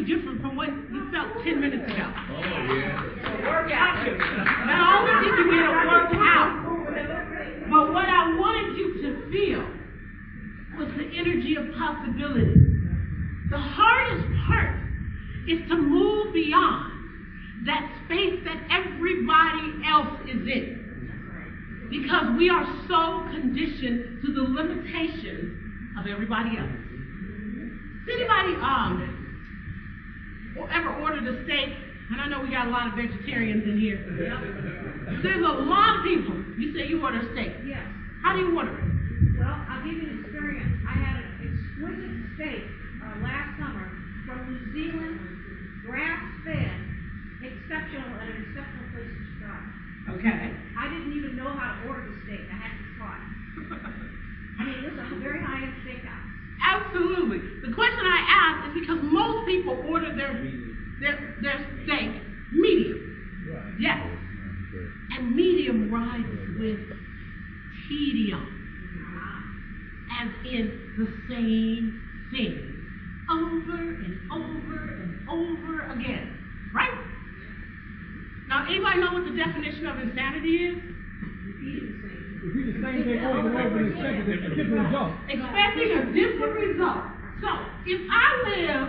different from what you felt 10 minutes ago. Oh, yeah. Work out. Not only did you get a workout, but what I wanted you to feel was the energy of possibility. The hardest part is to move beyond that space that everybody else is in. Because we are so conditioned to the limitations of everybody else. Has anybody ever ordered a steak? And I know we got a lot of vegetarians in here. There's a lot of people. You say you order a steak. Yes. How do you order it? Well, I'll give you an experience. I had an exquisite steak last summer from New Zealand, grass-fed, exceptional at an exceptional place in Chicago. Okay. I didn't even know how to order the steak. I had to be taught. I mean, this is a very high-end steakhouse. Absolutely. The question I ask is because most people order their steak medium. Right. Yes. And medium rises with tedium. As in the same thing. Over and over and over again. Right? Now, anybody know what the definition of insanity is? Repeat the same thing over and over and expect a different result. Expecting a different result. So, if I live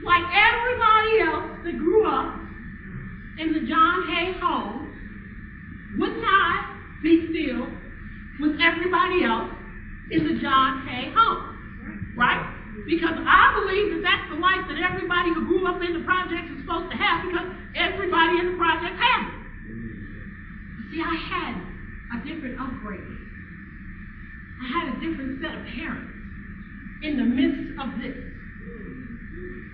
like everybody else that grew up in the John Hay home, would not be still with everybody else in the John Hay home. Right? Because I believe that that's the life that everybody who grew up in the projects is supposed to have, because everybody in the project has it. See, I had a different upbringing. I had a different set of parents in the midst of this.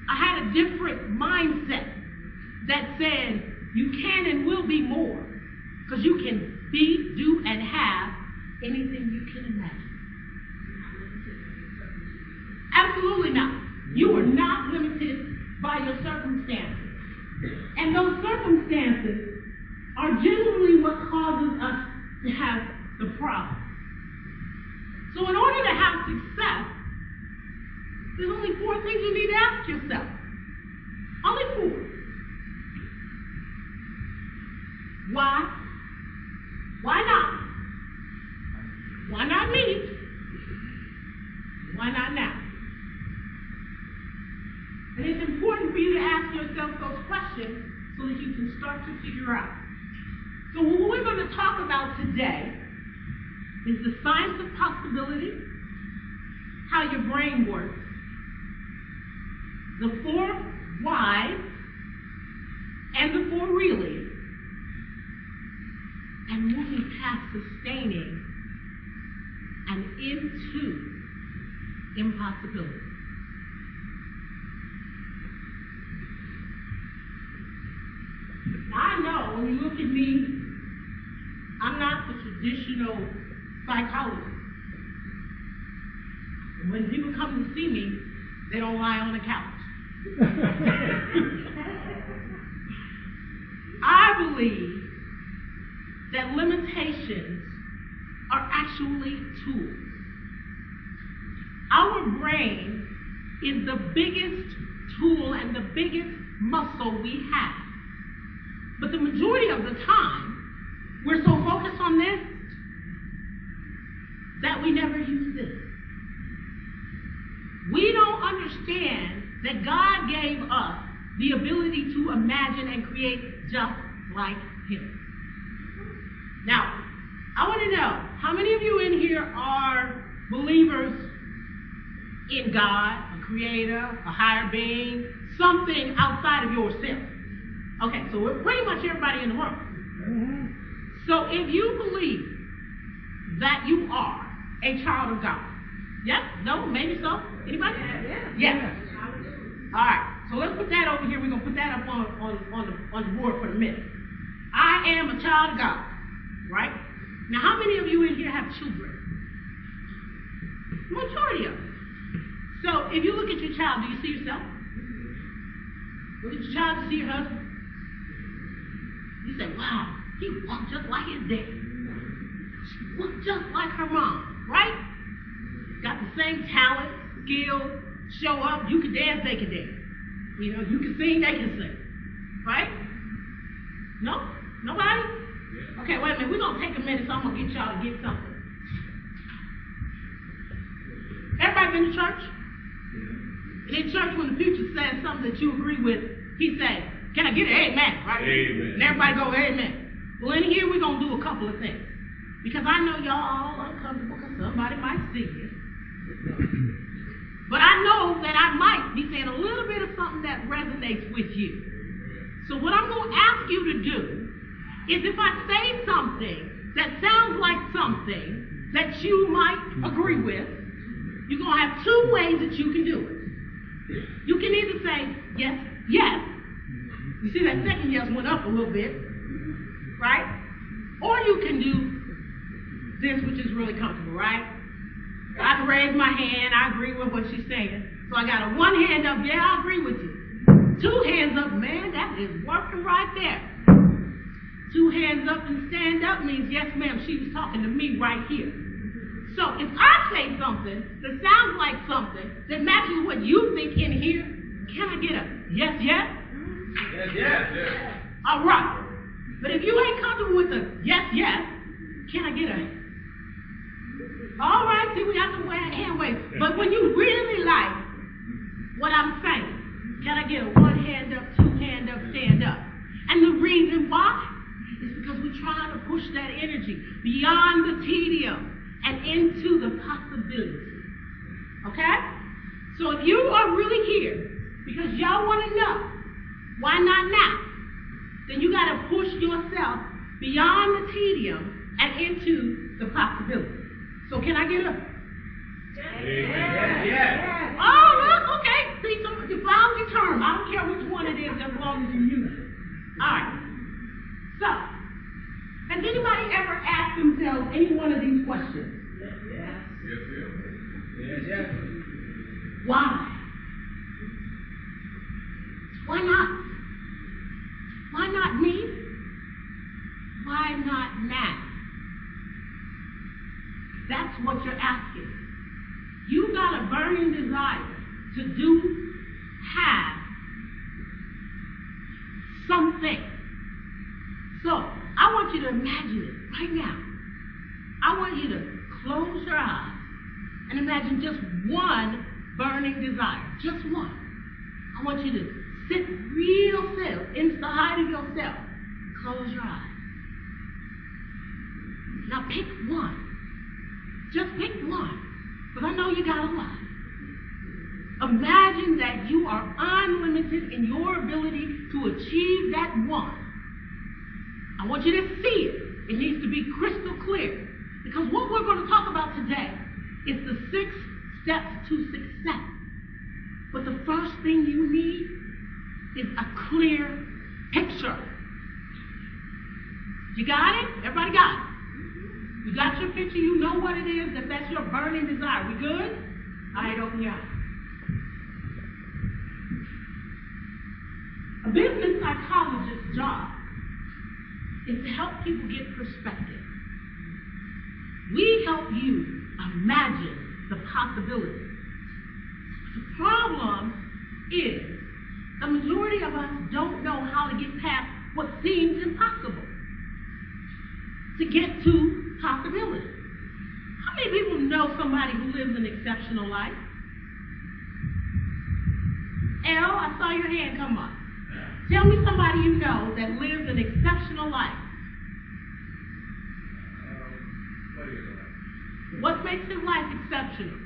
I had a different mindset that said you can and will be more, because you can be, do, and have anything you can imagine. Absolutely not. You are not limited by your circumstances. And those circumstances are generally what causes us to have the problem. So in order to have success, there's only 4 things you need to ask yourself. Only 4. Why? Why not? Why not me? Why not now? And it's important for you to ask yourself those questions so that you can start to figure out. So what we're going to talk about today is the science of possibility, how your brain works, the 4 whys and the 4 reallys, and moving past sustaining and into impossibility. Now, I know when you look at me, I'm not the traditional psychologist. And when people come to see me, they don't lie on the couch. I believe that limitations are actually tools. Our brain is the biggest tool and the biggest muscle we have. But the majority of the time, we're so focused on this that we never use this. We don't understand that God gave us the ability to imagine and create just like Him. Now, I want to know, how many of you in here are believers in God, a creator, a higher being, something outside of yourself? Okay, so we're pretty much everybody in the room. So if you believe that you are a child of God, yes? No? Maybe so? Anybody? Yes. All right, so let's put that over here. We're going to put that up on the board for a minute. I am a child of God, right? Now, how many of you in here have children? The majority of them. So if you look at your child, do you see yourself? Look at your child, you see your husband? You say, wow, he walked just like his dad. She looked just like her mom, right? Got the same talent, skill, show up, you can dance, they can dance. You know, you can sing, they can sing. Right? No? Nobody? Okay, wait a minute. We're going to take a minute, so I'm going to get y'all to get something. Everybody been to church? And in church, when the preacher says something that you agree with, he says, can I get an amen? Right? Amen. And everybody go, amen. Well, in here, we're going to do a couple of things. Because I know y'all all uncomfortable because somebody might see you. But I know that I might be saying a little bit of something that resonates with you. So what I'm going to ask you to do is if I say something that sounds like something that you might agree with, you're going to have two ways that you can do it. You can either say, yes, yes. You see that second yes went up a little bit, right? Or you can do this, which is really comfortable, right? I can raise my hand, I agree with what she's saying. So I got a one hand up, yeah, I agree with you. Two hands up, man, that is working right there. Two hands up and stand up means, yes, ma'am, she was talking to me right here. So if I say something that sounds like something that matches what you think in here, can I get a yes, yes? Yes, yes, yes. All right. But if you ain't comfortable with a yes, yes, can I get a... All right, see, we got the hand wave. But when you really like what I'm saying, can I get a one hand up, two hand up, stand up? And the reason why is because we're trying to push that energy beyond the tedium and into the possibility. Okay? So if you are really here because y'all want to know why not now, then you got to push yourself beyond the tedium and into the possibility. So can I get a? Yes. Oh, look, okay. See, so you found your term. I don't care which one it is as long as you use it. All right. So, has anybody ever asked themselves any one of these questions? Yes. Why? Why not? Why not me? Why not now? That's what you're asking. You got a burning desire to do, have something. So, I want you to imagine it right now. I want you to close your eyes and imagine just one burning desire. Just one. I want you to sit real still inside of yourself. Close your eyes. Now pick one. Just pick one, because I know you got a lot. Imagine that you are unlimited in your ability to achieve that one. I want you to see it. It needs to be crystal clear, because what we're going to talk about today is the 6 steps to success. But the first thing you need is a clear picture. You got it? Everybody got it? You got your picture, you know what it is, that's your burning desire. We good? All right, open your eyes. A business psychologist's job is to help people get perspective. We help you imagine the possibility. The problem is the majority of us don't know how to get past what seems impossible. To get to possibility. How many people know somebody who lives an exceptional life? L, I saw your hand come up. Tell me somebody you know that lives an exceptional life. What makes his life exceptional?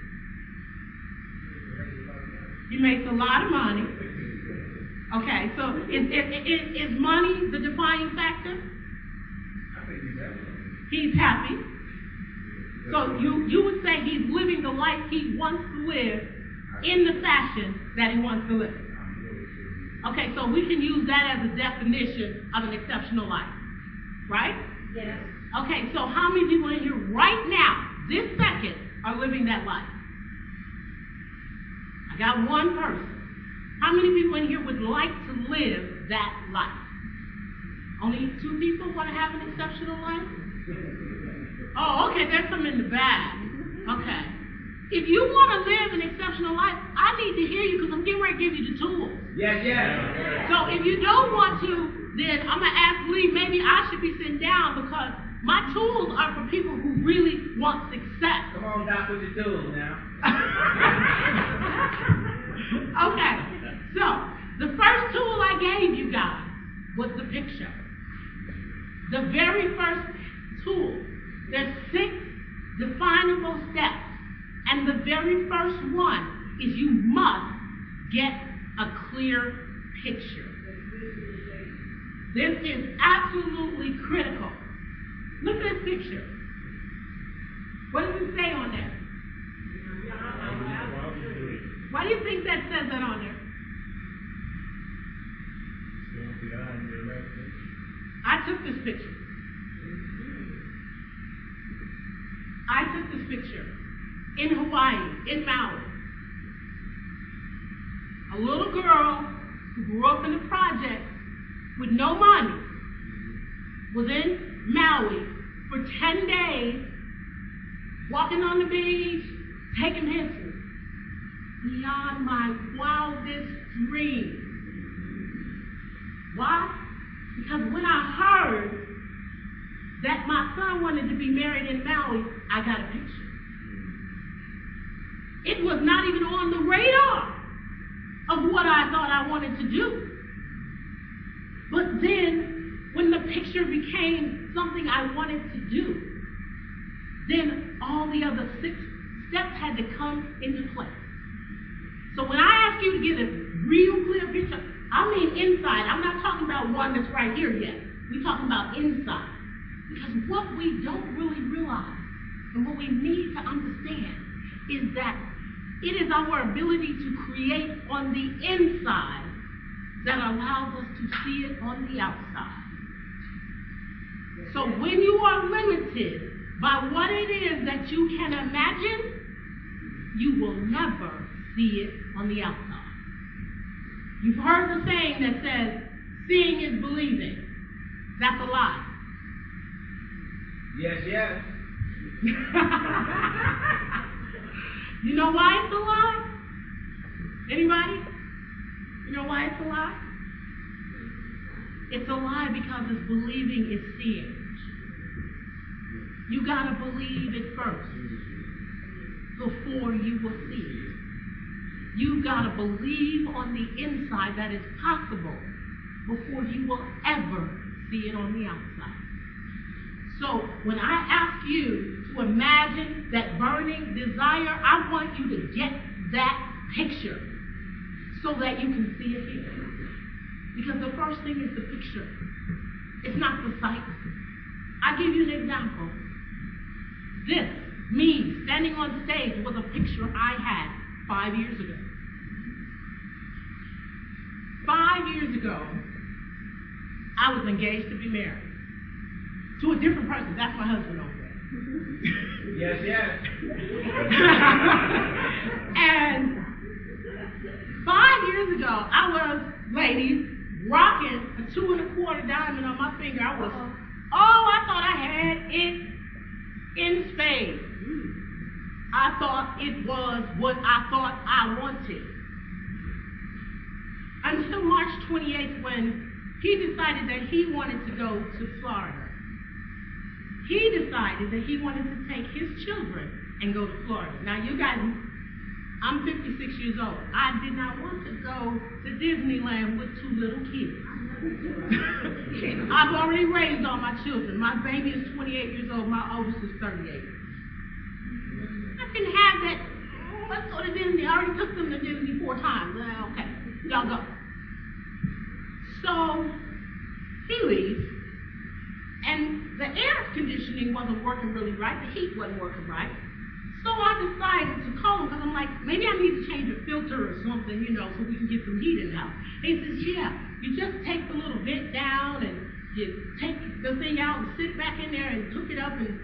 He makes a lot of money. Okay, so is money the defining factor? He's happy. So you would say he's living the life he wants to live in the fashion that he wants to live. Okay, so we can use that as a definition of an exceptional life. Right? Yes. Okay, so how many people in here right now, this second, are living that life? I got one person. How many people in here would like to live that life? Only 2 people want to have an exceptional life? Oh, okay, there's some in the back. Okay. If you want to live an exceptional life, I need to hear you because I'm getting ready to give you the tools. Yes, yes. So if you don't want to, then I'm going to ask Lee, maybe I should be sitting down because my tools are for people who really want success. Come on, Doc, with your tools now. Okay, so the first tool I gave you guys was the picture. The very first tool. There's 6 definable steps. And the very first one is you must get a clear picture. This is absolutely critical. Look at this picture. What does it say on there? Why do you think that says that on there? I took this picture. In Hawaii, in Maui. A little girl who grew up in the project with no money was in Maui for 10 days, walking on the beach, taking pictures. Beyond my wildest dreams. Why? Because when I heard that my son wanted to be married in Maui, I got a picture. It was not even on the radar of what I thought I wanted to do. But then, when the picture became something I wanted to do, then all the other 6 steps had to come into play. So when I ask you to get a real clear picture, I mean inside. I'm not talking about one that's right here yet. We're talking about inside. Because what we don't really realize and what we need to understand is that it is our ability to create on the inside that allows us to see it on the outside. So when you are limited by what it is that you can imagine, you will never see it on the outside. You've heard the saying that says, seeing is believing. That's a lie. Yes, yes. You know why it's a lie? Anybody? You know why it's a lie? It's a lie because it's believing is seeing. You gotta believe it first before you will see it. You gotta believe on the inside that it's possible before you will ever see it on the outside. So when I ask you to imagine that burning desire, I want you to get that picture so that you can see it here. Because the first thing is the picture. It's not the sight. I'll give you an example. This, me, standing on stage, was a picture I had 5 years ago. 5 years ago, I was engaged to be married. To a different person. That's my husband over there. Yes, yes. And 5 years ago, I was, ladies, rocking a 2 1/4 diamond on my finger. I thought I had it in spades. I thought it was what I thought I wanted. Until March 28th, when he decided that he wanted to go to Florida. He decided that he wanted to take his children and go to Florida. Now, you guys, I'm 56 years old. I did not want to go to Disneyland with 2 little kids. I've already raised all my children. My baby is 28 years old. My oldest is 38. I didn't have that. Oh, let's go to Disney. I already took them to Disney 4 times. Okay, y'all go. So he leaves, and the air conditioning wasn't working really right. The heat wasn't working right. So I decided to call him because I'm like, maybe I need to change a filter or something, so we can get some heat in the house. And he says, yeah, you just take the little vent down and you take the thing out and sit back in there and hook it up and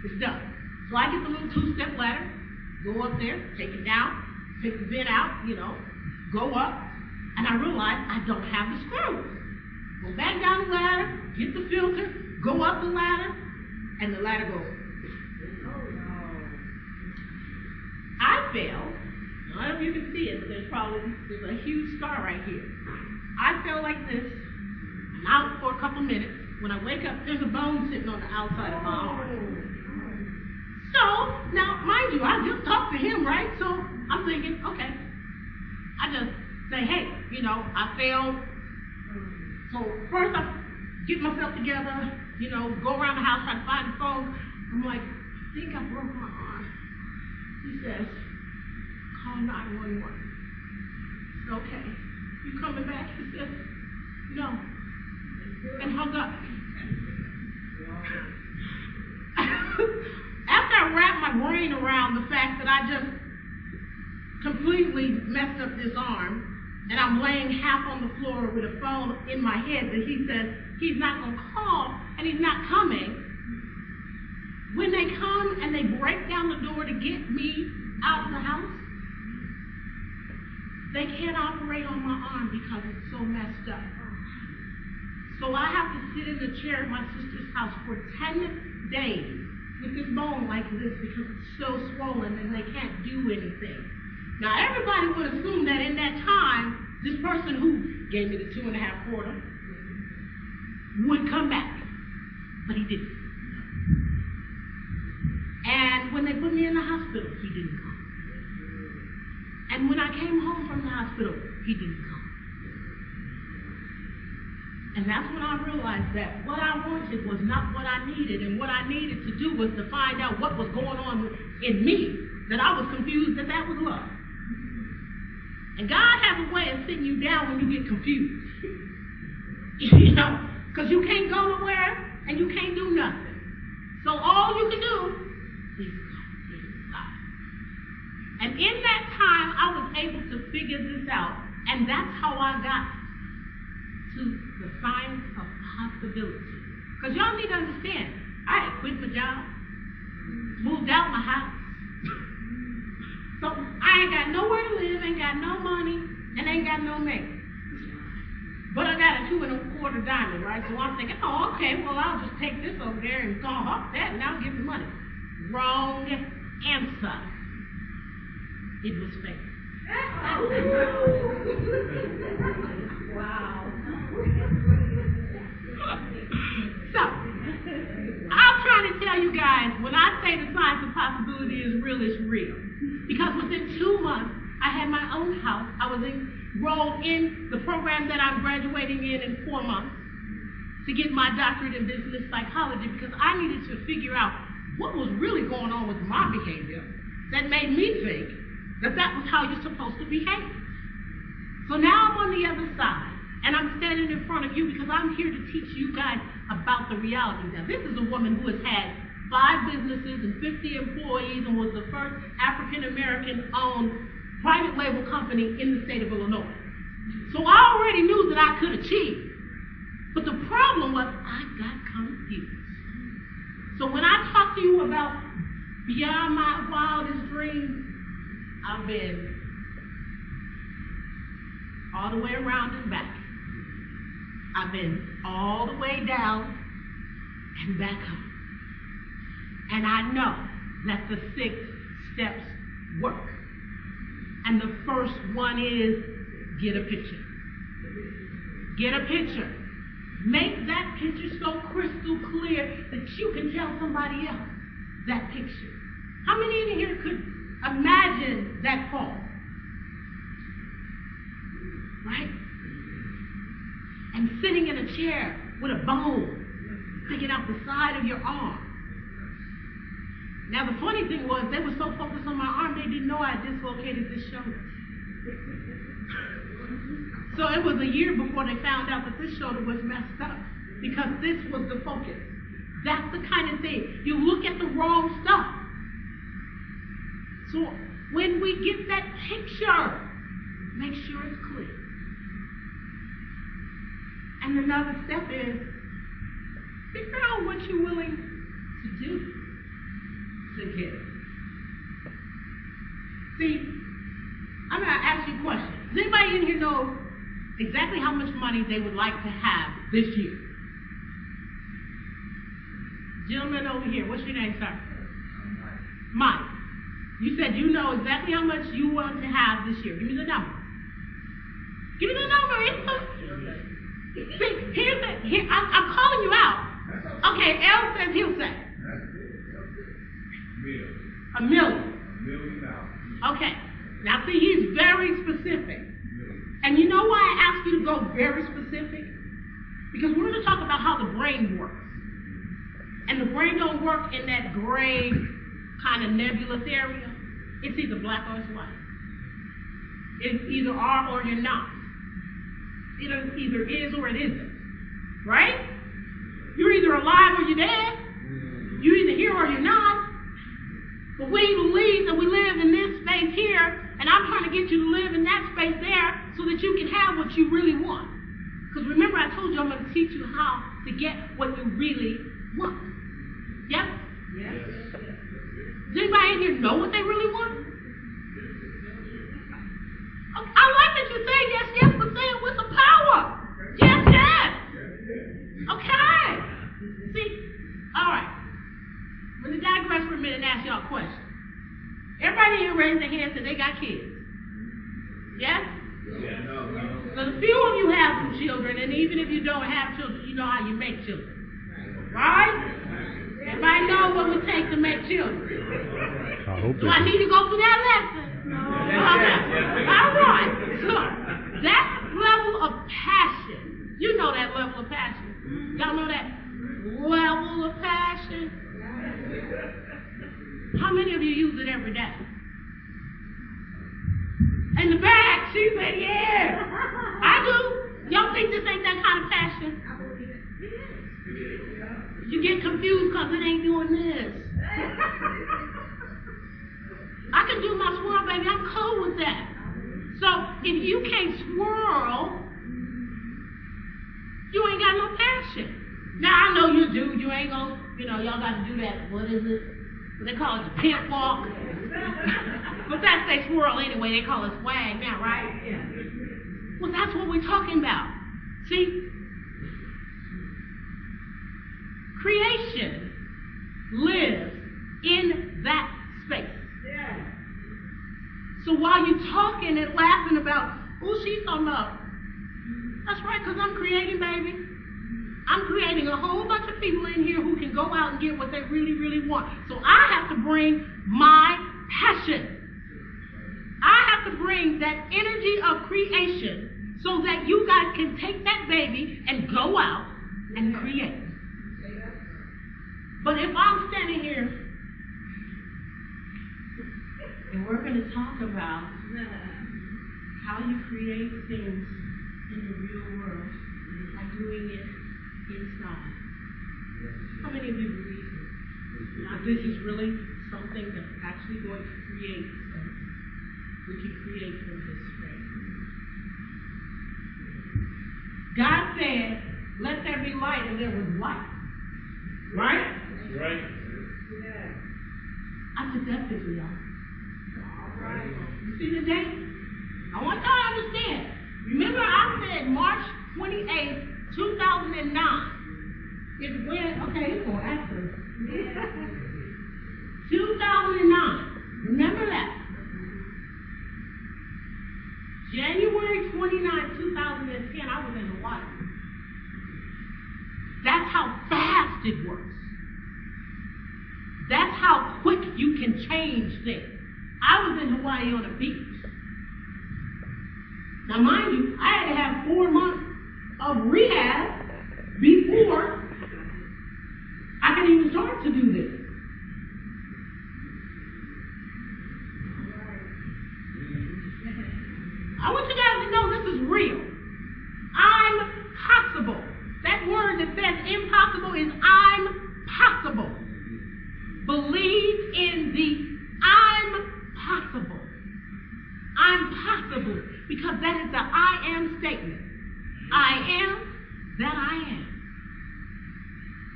it's done. So I get the little 2-step ladder, go up there, take it down, take the vent out, go up, and I realize I don't have the screws. Go back down the ladder, get the filter, go up the ladder, and the ladder goes. I fell. I don't know if you can see it, but there's a huge scar right here. I fell like this. I'm out for a couple minutes. When I wake up, there's a bone sitting on the outside of my arm. So, now, mind you, I just talked to him, right? So, I'm thinking, okay. I just say, hey, I failed. So, first I get myself together, go around the house, try to find the phone. I'm like, I think I broke my arm. He says, call 911. Okay. You coming back? He says, no. And hung up. After I wrapped my brain around the fact that I just completely messed up this arm, and I'm laying half on the floor with a phone in my head that he says he's not going to call and he's not coming, when they come and they break down the door to get me out of the house, they can't operate on my arm because it's so messed up. So I have to sit in the chair at my sister's house for 10 days with this bone like this because it's so swollen and they can't do anything. Now everybody would assume that in that time, this person who gave me the 2.5 quarter would come back, but he didn't. And when they put me in the hospital, he didn't come. And when I came home from the hospital, he didn't come. And that's when I realized that what I wanted was not what I needed, and what I needed to do was to find out what was going on in me, that I was confused that was love. And God has a way of sitting you down when you get confused. Because you can't go nowhere and you can't do nothing. So all you can do is stop. And in that time, I was able to figure this out, and that's how I got to the signs of possibility. Because y'all need to understand, I had quit my job, moved out my house. So I ain't got nowhere to live, ain't got no money, and ain't got no mate. But I got a 2.25 diamond, right? So I'm thinking, oh, okay, well, I'll just take this over there and go off that, and I'll give the money. Wrong answer. It was fake. Wow. So, I'm trying to tell you guys, when I say the science of possibility is real, it's real. Because within 2 months, I had my own house. I was enrolled in the program that I'm graduating in 4 months to get my doctorate in business psychology, because I needed to figure out what was really going on with my behavior that made me think that was how you're supposed to behave. So now I'm on the other side, and I'm standing in front of you because I'm here to teach you guys about the reality. Now, this is a woman who has had 5 businesses and 50 employees and was the first African-American owned private label company in the state of Illinois. So I already knew that I could achieve. But the problem was I got confused. So when I talk to you about beyond my wildest dreams, I've been all the way around and back. I've been all the way down and back up. And I know that the 6 steps work. And the first one is get a picture. Get a picture. Make that picture so crystal clear that you can tell somebody else that picture. How many in here could imagine that fall? Right? And sitting in a chair with a bone sticking out the side of your arm. Now the funny thing was, they were so focused on my arm, they didn't know I dislocated this shoulder. So it was a year before they found out that this shoulder was messed up, because this was the focus. That's the kind of thing. You look at the wrong stuff. So when we get that picture, make sure it's clear. And another step is figure out what you're willing to do to get it. See, I'm going to ask you a question. Does anybody in here know exactly how much money they would like to have this year? Gentleman over here, what's your name, sir? Mike. You said you know exactly how much you want to have this year. Give me the number. Give me the number. See, I'm calling you out. Okay, L says he'll say. $1 million. Okay. Now see, he's very specific. And you know why I ask you to go very specific? Because we're going to talk about how the brain works. And the brain don't work in that gray kind of nebulous area. It's either black or it's white. It's either are or you're not. It either is or it isn't. Right? You're either alive or you're dead. You're either here or you're not. But we believe that we live in this space here, and I'm trying to get you to live in that space there so that you can have what you really want. Because remember, I told you I'm going to teach you how to get what you really want. Yep? Yes. Does anybody in here know what they really want? I like that you say yes, yes, but say it with some power. Yes, yes. Okay. See? All right. I'm going to digress for a minute and ask y'all a question. Everybody here raise their hands and they got kids. Yes? Yeah, no. So a few of you have some children, and even if you don't have children, you know how you make children. Right? Everybody know what we take to make children. Do I need to go through that lesson? No. All right. So that level of passion, you know that level of passion. Y'all know that level of passion? How many of you use it every day? In the back, she said, yeah. I do. Y'all think this ain't that kind of passion? You get confused because it ain't doing this. I can do my swirl, baby. I'm cool with that. So if you can't swirl, you ain't got no passion. Now I know you do. You ain't gonna, y'all got to do that. What is it? They call it the pimp walk. But that's they swirl anyway. They call it swag now, right? Yeah. Well, that's what we're talking about. See? Creation lives in that space. Yeah. So while you're talking and laughing about, oh, she's talking about, that's right, because I'm creating, baby. I'm creating a whole bunch of people in here who can go out and get what they really, really want. So I have to bring my passion. I have to bring that energy of creation so that you guys can take that baby and go out and create. But if I'm standing here and we're going to talk about how you create things in the real world by doing it inside. How many of you believe that this is really something that's actually going to create something? We can create from this space. God said, let there be light, and there was light. Right? That's right. Yeah. I took that picture, y'all. All right. You see the date? I want y'all to understand. Remember I said March 28th, 2009 is when, okay, it's going after. 2009. Remember that. January 29, 2010, I was in Hawaii. That's how fast it works. That's how quick you can change things. I was in Hawaii on a beach. Now, mind you, I had to have 4 months of rehab before I could even start to do this. I want you guys to know this is real. I'm possible. That word that says impossible is I'm possible. Believe in the I'm possible. I'm possible because that is the I am statement. I am that I am.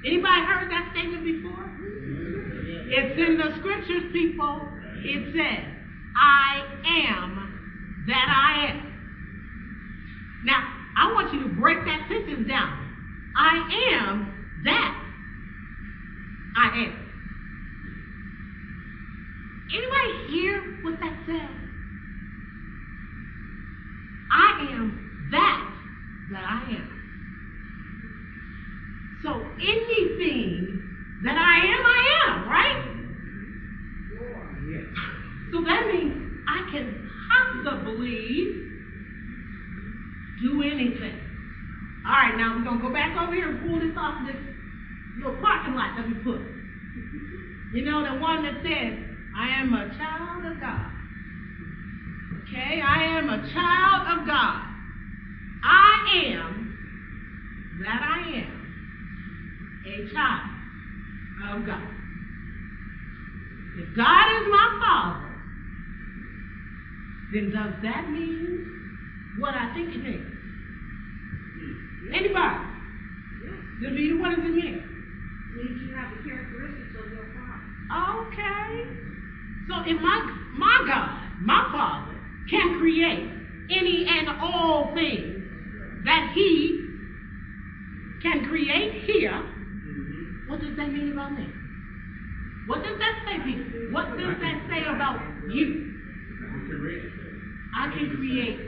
Anybody heard that statement before? It's in the scriptures, people. It says, I am that I am. Now, I want you to break that sentence down. I am that I am. Anybody hear what that says? I am that I am. So anything that I am, right? So that means I can possibly do anything. All right, now we're going to go back over here and pull this off this little parking lot that we put. You know, the one that says, I am a child of God. Okay, I am a child of God. I am that I am a child of God. If God is my Father, then does that mean what I think it means? Anybody? Yes. What does it mean? It means you have the characteristics of your Father. Okay. So if my God, my Father, can create any and all things that He can create here, what does that mean about me? What does that say, people? What does that say about you? I can create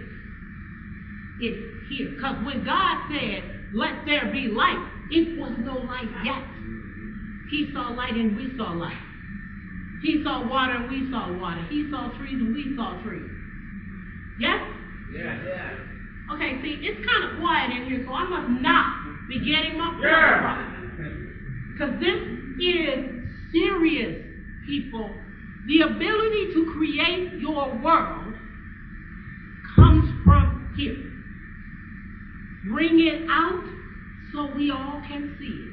it here. Because when God said, let there be light, it was no light yet. He saw light and we saw light. He saw water and we saw water. He saw trees and we saw trees. Yes? Yeah. Okay, see, it's kind of quiet in here, so I must not be getting my point across. Because this is serious, people. The ability to create your world comes from here. Bring it out so we all can see it.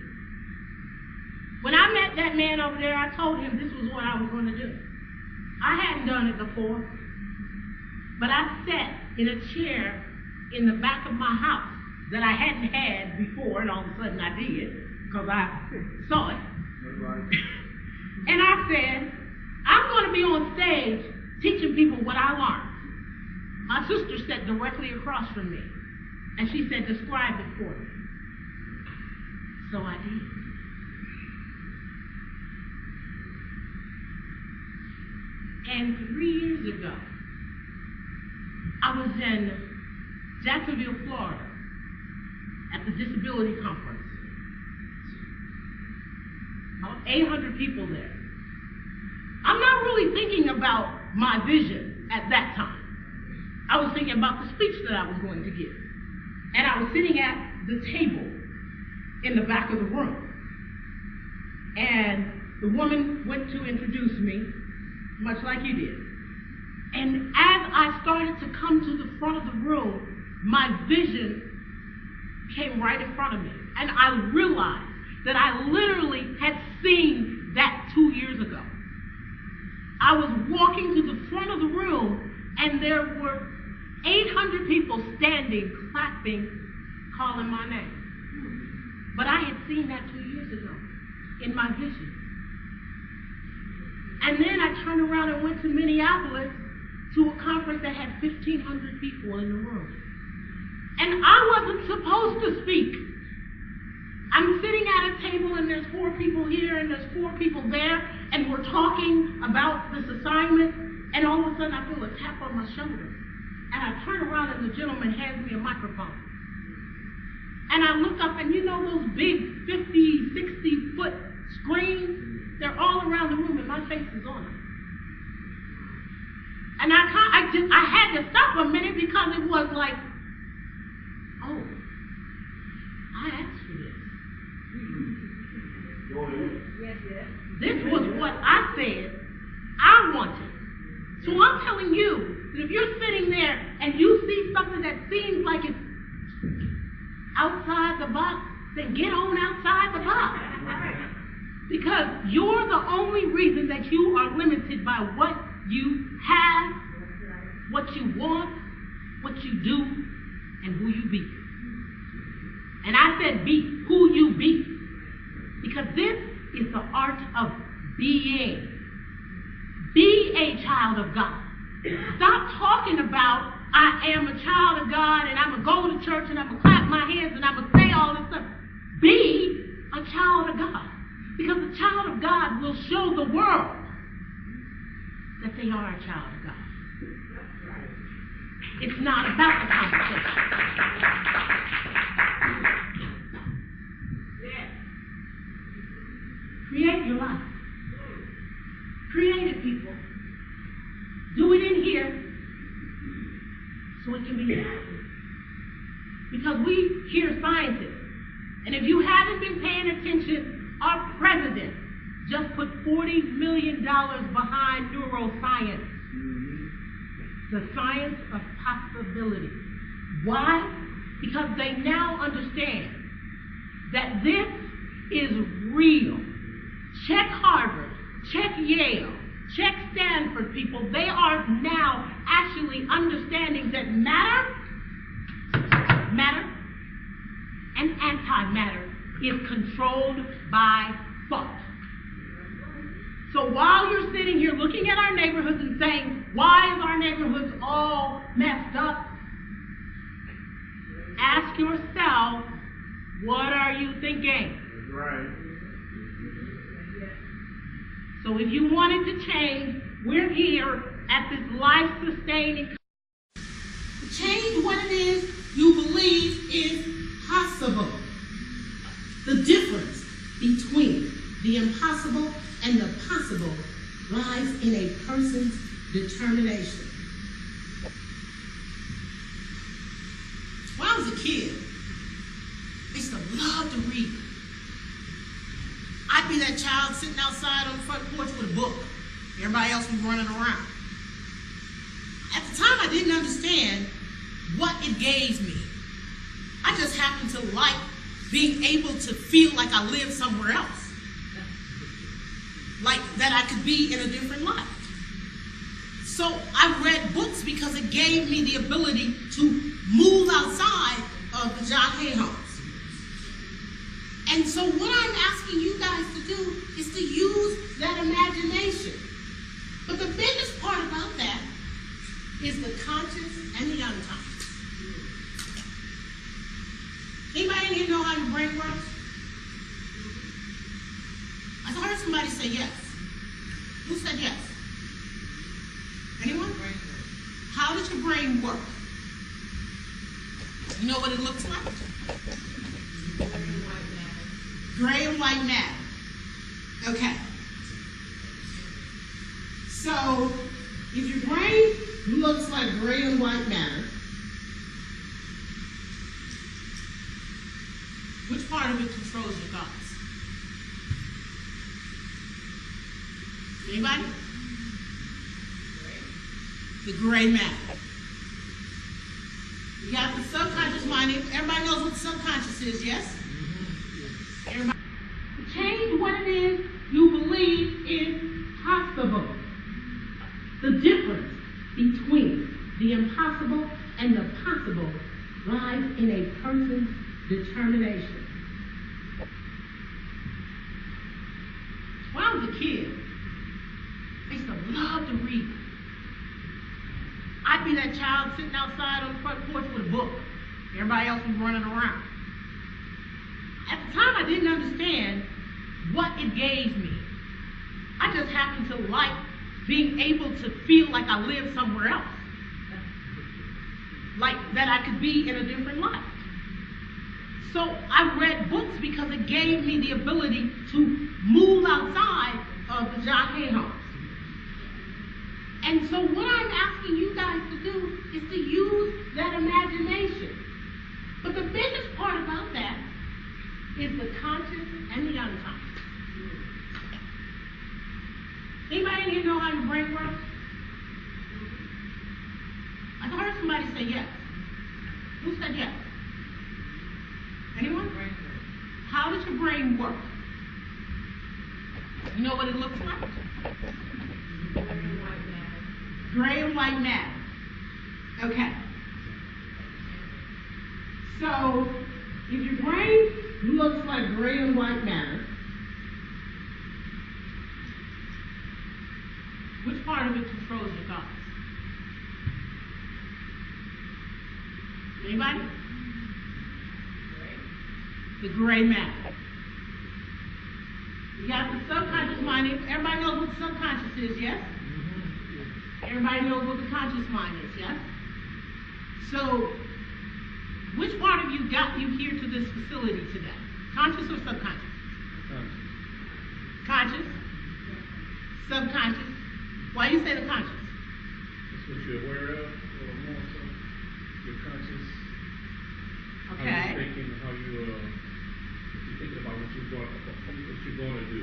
When I met that man over there, I told him this was what I was going to do. I hadn't done it before, but I sat in a chair in the back of my house that I hadn't had before, and all of a sudden I did, because I saw it. And I said, I'm going to be on stage teaching people what I learned. My sister sat directly across from me, and she said, describe it for me. So I did. And 3 years ago, I was in Jacksonville, Florida, at the Disability Conference. About 800 people there. I'm not really thinking about my vision at that time. I was thinking about the speech that I was going to give. And I was sitting at the table in the back of the room. And the woman went to introduce me, much like you did. And as I started to come to the front of the room, my vision came right in front of me. And I realized that I literally had seen that 2 years ago. I was walking to the front of the room, and there were 800 people standing, clapping, calling my name. But I had seen that 2 years ago in my vision. And then I turned around and went to Minneapolis to a conference that had 1,500 people in the room. And I wasn't supposed to speak. I'm sitting at a table and there's 4 people here and there's 4 people there, and we're talking about this assignment, and all of a sudden I feel a tap on my shoulder. And I turn around and the gentleman hands me a microphone. And I look up, and you know those big 50, 60-foot screens? They're all around the room, and my face is on them. And I had to stop a minute, because it was like, oh, I asked for this. Yes. This was what I said I wanted. So I'm telling you that if you're sitting there and you see something that seems like it's outside the box, then get on outside the box. Because you're the only reason that you are limited by what you have, what you want, what you do, and who you be. And I said be who you be. Because this is the art of being. Be a child of God. Stop talking about, I am a child of God, and I'm going to go to church, and I'm going to clap my hands, and I'm going to say all this stuff. Be a child of God. Because a child of God will show the world that they are a child of God. It's not about the conversation. Create your life. Create it, people. Do it in here so it can be done. Because we hear scientists, and if you haven't been paying attention, our president just put $40 million behind neuroscience. The science of possibility. Why? Because they now understand that this is real. Check Harvard, check Yale, check Stanford, people. They are now actually understanding that matter and antimatter is controlled by thought. So while you're sitting here looking at our neighborhoods and saying, why is our neighborhoods all messed up? Ask yourself, what are you thinking? That's right. So if you want it to change, we're here at this life-sustaining. Change what it is you believe is possible. The difference between the impossible and the possible lies in a person's determination. When I was a kid, I used to love to read. I'd be that child sitting outside on the front porch with a book. Everybody else was running around. At the time, I didn't understand what it gave me. I just happened to like being able to feel like I lived somewhere else. Like that I could be in a different life. So I read books because it gave me the ability to move outside of the John Hay homes. And so what I'm asking you guys to do is to use that imagination. But the biggest part about that is the conscious and the unconscious. Anybody in here know how your brain works? I heard somebody say yes. Who said yes? Anyone? How does your brain work? You know what it looks like? Gray and white matter. Okay. So, if your brain looks like gray and white matter, which part of it controls your thoughts? Anybody? The gray matter. You got the subconscious mind. Everybody knows what the subconscious is, yes? Everybody. Change what it is you believe is possible. The difference between the impossible and the possible lies in a person's determination. When I was a kid, I used to love to read. I'd be that child sitting outside on the front porch with a book. Everybody else was running around. At the time, I didn't understand what it gave me. I just happened to like being able to feel like I lived somewhere else. Like that I could be in a different life. So I read books because it gave me the ability to move outside of the John Hay homes. And so what I'm asking you guys to do is to use that imagination. But the biggest part about that is the conscious and the unconscious. Anybody in here know how your brain works? I heard somebody say yes. Who said yes? Anyone? How does your brain work? You know what it looks like? Gray and white matter. Okay. So, if your brain looks like gray and white matter, which part of it controls your thoughts? Anybody? The gray matter. You got the subconscious mind. Everybody knows what the subconscious is, yes? Everybody knows what the conscious mind is, yes? So, which part of you got you here to this facility today? Conscious or subconscious? Conscious? Subconscious? Why you say the conscious? That's what you're aware of, or more so, you're conscious. Okay. How you're thinking, how you, if you're thinking about what you're going to do,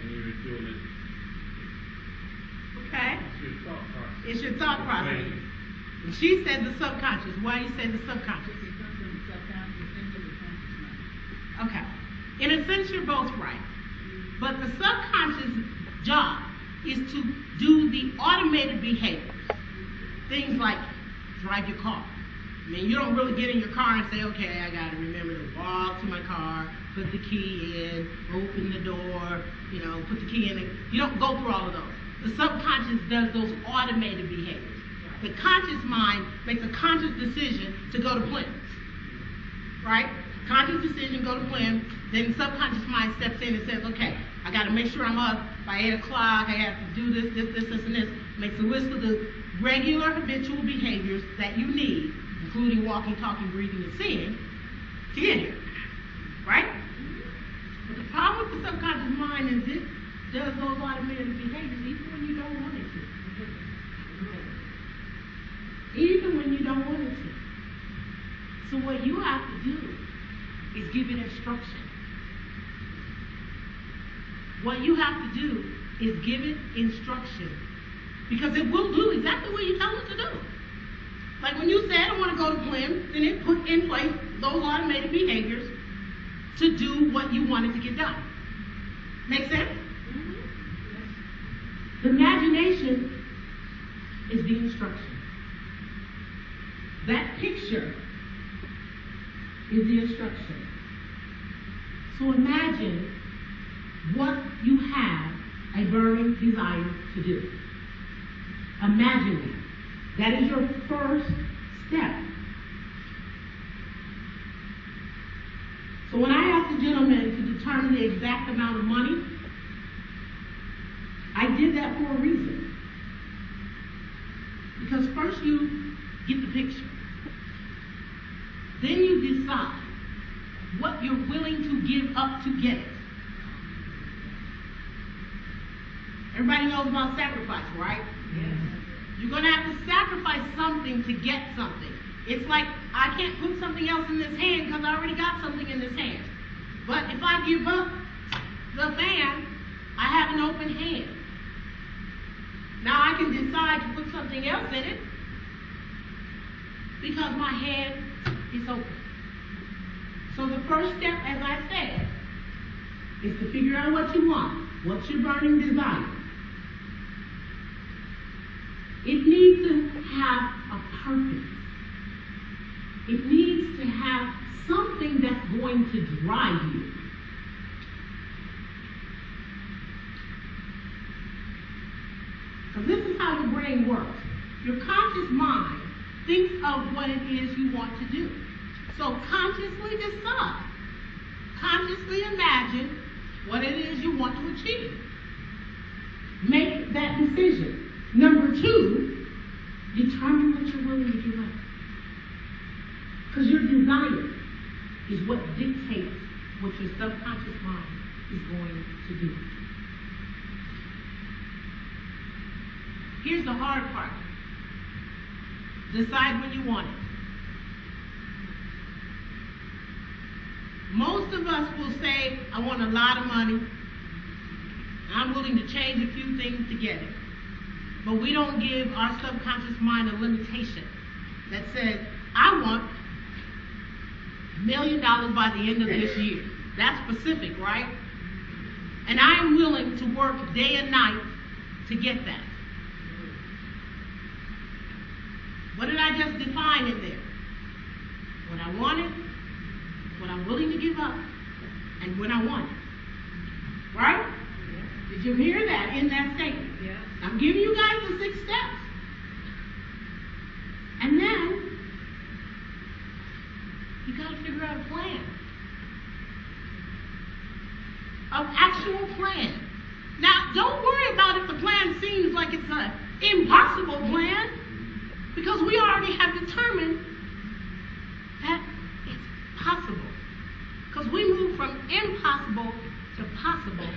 and you're doing it. Okay. It's your thought process. It's your thought process. And she said the subconscious. Why you say the subconscious? It comes from the subconscious into the conscious mind. Okay. In a sense, you're both right. But the subconscious job is to do the automated behaviors. Things like drive your car. I mean, you don't really get in your car and say, okay, I got to remember to walk to my car, put the key in, open the door, put the key in. You don't go through all of those. The subconscious does those automated behaviors. The conscious mind makes a conscious decision to go to PLIM. Right? Conscious decision, go to PLIM. Then the subconscious mind steps in and says, okay, I got to make sure I'm up by 8 o'clock. I have to do this, and this. Makes a list of the regular habitual behaviors that you need, including walking, talking, breathing, and seeing, to get here. Right? But the problem with the subconscious mind is it does those automated behaviors even when you don't want it to. Even when you don't want it to. So what you have to do is give it instruction. What you have to do is give it instruction. Because it will do exactly what you tell it to do. Like when you say, I don't want to go to PLIM, then it put in place those automated behaviors to do what you wanted to get done. Make sense? The imagination is the instruction. That picture is the instruction. So imagine what you have a burning desire to do. Imagine it. That is your first step. So when I asked the gentleman to determine the exact amount of money, I did that for a reason. Because first you get the picture. Then you decide what you're willing to give up to get it. Everybody knows about sacrifice, right? Yes. You're going to have to sacrifice something to get something. It's like, I can't put something else in this hand because I already got something in this hand. But if I give up the fan, I have an open hand. Now I can decide to put something else in it because my hand is open. So the first step, as I said, is to figure out what you want. What's your burning desire? It needs to have a purpose. It needs to have something that's going to drive you. Because this is how your brain works. Your conscious mind thinks of what it is you want to do. So consciously decide. Consciously imagine what it is you want to achieve. Make that decision. Number 2, determine what you're willing to give up. Because your desire is what dictates what your subconscious mind is going to do. Here's the hard part. Decide when you want it. Most of us will say, I want a lot of money. I'm willing to change a few things to get it. But we don't give our subconscious mind a limitation that says, I want $1 million by the end of this year. That's specific, right? And I am willing to work day and night to get that. What did I just define in there? What I wanted, what I'm willing to give up, and when I want it. Right? Did you hear that in that statement? Yeah. I'm giving you guys the 6 steps. And then, you got to figure out a plan. An actual plan. Now, don't worry about if the plan seems like it's a impossible plan, because we already have determined that it's possible. Because we move from impossible to possible,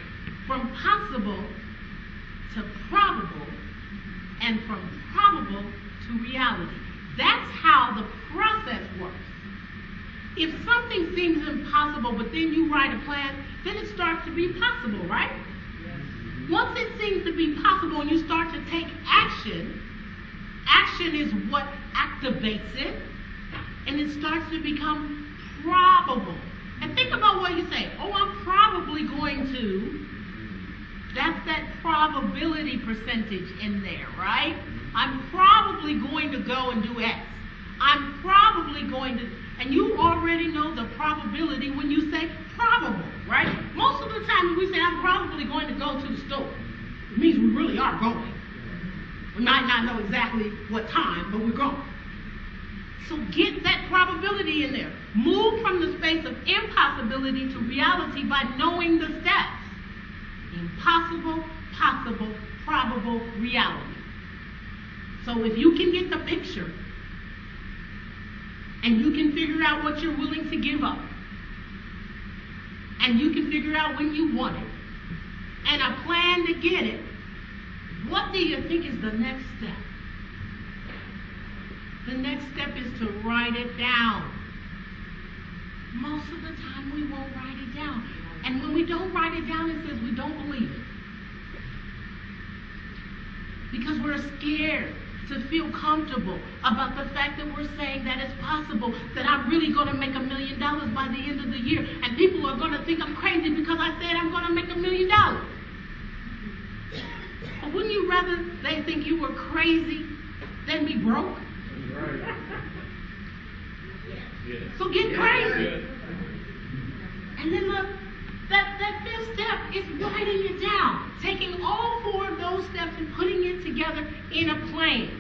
from possible to probable, and from probable to reality. That's how the process works. If something seems impossible, but then you write a plan, then it starts to be possible, right? Once it seems to be possible and you start to take action, action is what activates it, and it starts to become probable. And think about what you say. Oh, I'm probably going to. That's that probability percentage in there, right? I'm probably going to go and do X. I'm probably going to, and you already know the probability when you say probable, right? Most of the time when we say I'm probably going to go to the store, it means we really are going. We might not know exactly what time, but we're going. So get that probability in there. Move from the space of impossibility to reality by knowing the steps. Impossible, possible, probable, reality. So if you can get the picture, and you can figure out what you're willing to give up, and you can figure out when you want it, and a plan to get it, what do you think is the next step? The next step is to write it down. Most of the time we won't write it down. And when we don't write it down, it says we don't believe it. Because we're scared to feel comfortable about the fact that we're saying that it's possible, that I'm really going to make $1 million by the end of the year. And people are going to think I'm crazy because I said I'm going to make $1 million. But wouldn't you rather they think you were crazy than be broke? Right. Yeah. So get crazy. Yeah. And then look, that fifth step is writing it down. Taking all 4 of those steps and putting it together in a plan.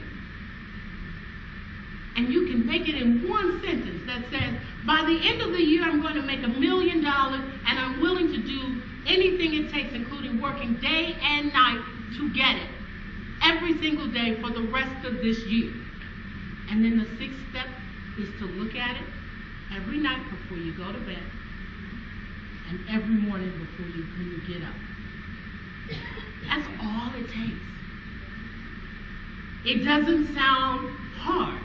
And you can make it in one sentence that says, by the end of the year, I'm going to make $1 million, and I'm willing to do anything it takes, including working day and night to get it. Every single day for the rest of this year. And then the 6th step is to look at it every night before you go to bed, and every morning when you get up. That's all it takes. It doesn't sound hard.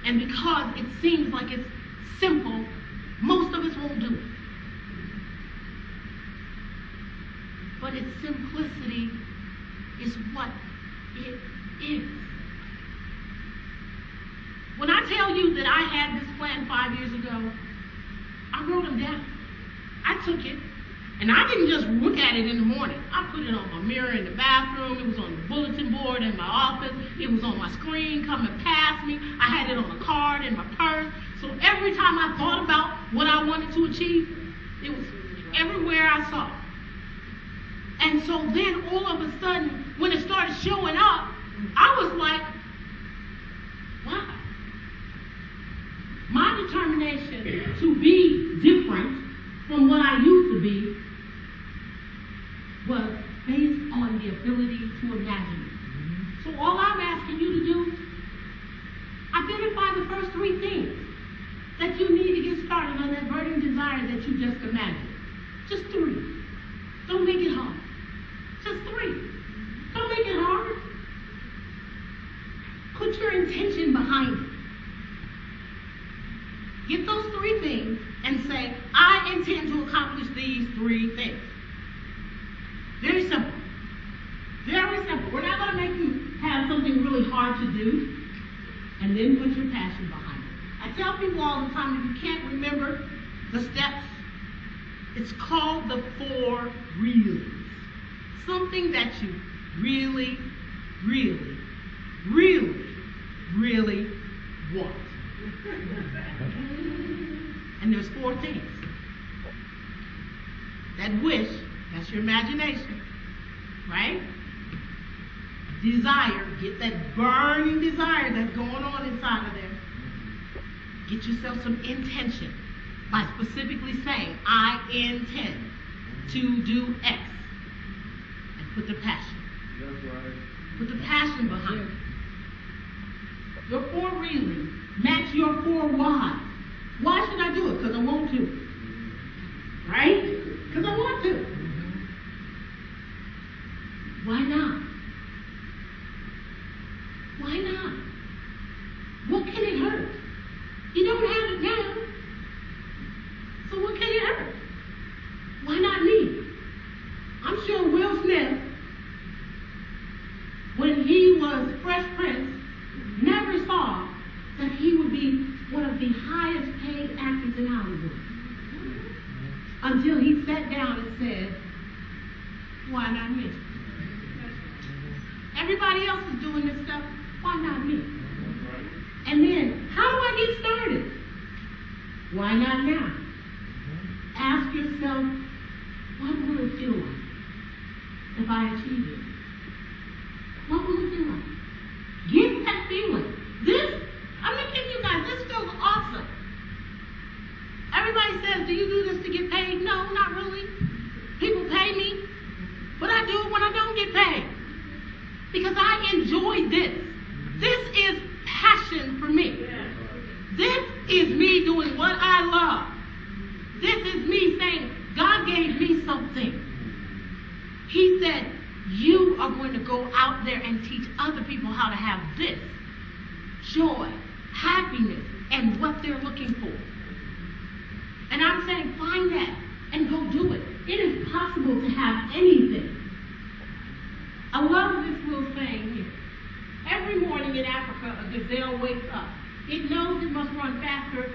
And because it seems like it's simple, most of us won't do it. But its simplicity is what it is. When I tell you that I had this plan 5 years ago, I wrote them down. I took it, and I didn't just look at it in the morning. I put it on my mirror in the bathroom. It was on the bulletin board in my office. It was on my screen coming past me. I had it on a card in my purse. So every time I thought about what I wanted to achieve, it was everywhere I saw it. And so then all of a sudden, when it started showing up, I was like, wow. My determination to be different from what I used to be was based on the ability to imagine it. So all I'm asking you to do, identify the first 3 things that you need to get started on that burning desire that you just imagined. Just 3. Don't make it hard. Just 3. Don't make it hard. Put your intention behind it. Get those 3 things and say, I intend to accomplish these 3 things. Very simple. Very simple. We're not going to make you have something really hard to do, and then put your passion behind it. I tell people all the time, if you can't remember the steps, it's called the 4 reallys. Something that you really, really, really, really want. And there's 4 things. That wish, that's your imagination, right? Desire, get that burning desire that's going on inside of there. Get yourself some intention by specifically saying, I intend to do X. And put the passion. That's right. with the passion behind it. Your 4 reasons match your 4 why. Why should I do it? Because I want to. Right? Because I want to. Why not? Why not? What can it hurt? You don't have it now. So what can it hurt? Why not me? I'm sure Will Smith, when he was Fresh Prince, never saw that he would be one of the highest paid actors in Hollywood. Until he sat down and said, why not me? Everybody else is doing this stuff, why not me? And then, how do I get started? Why not now? Ask yourself, what will it feel like if I achieve it? What will it feel like? Get that feeling. I'm going to give you guys, this feels awesome. Everybody says, do you do this to get paid? No, not really. People pay me, but I do it when I don't get paid. Because I enjoy this. This is passion for me. This is me doing what I love. This is me saying, God gave me something. He said, you are going to go out there and teach other people how to have this joy, happiness, and what they're looking for. And I'm saying, find that and go do it. It is possible to have anything. I love this little saying here. Every morning in Africa, a gazelle wakes up. It knows it must run faster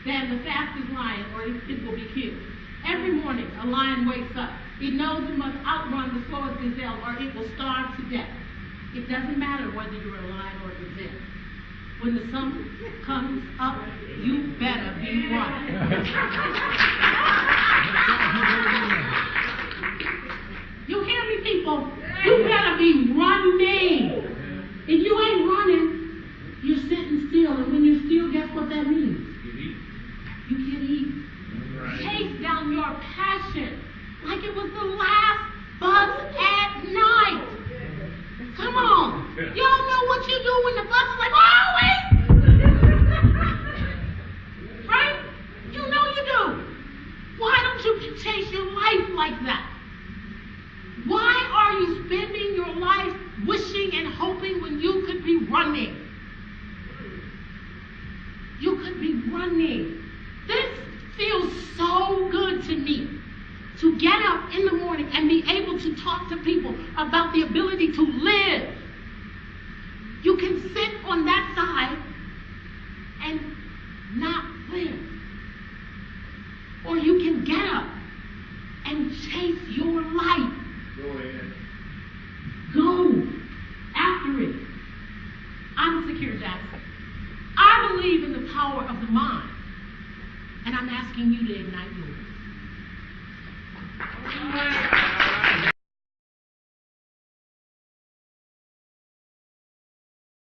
than the fastest lion or it will be killed. Every morning, a lion wakes up. It knows it must outrun the slowest gazelle or it will starve to death. It doesn't matter whether you're a lion or a gazelle. When the sun comes up, you better be running. You hear me, people? You better be running. If you ain't running, you're sitting still. And when you're still, guess what that means? You can eat. Chase down your passion like it was the last bus at night. Come on. Y'all know what you do when the bus is like, oh, wait. Right? You know you do. Why don't you chase your life like that? Why are you spending your life wishing and hoping when you could be running? You could be running. This feels so good to me. To get up in the morning and be able to talk to people about the ability to live. You can sit on that side and not live. Or you can get up and chase your life. Go ahead. Go after it. I'm Sakira Jackson. I believe in the power of the mind. And I'm asking you to ignite yours.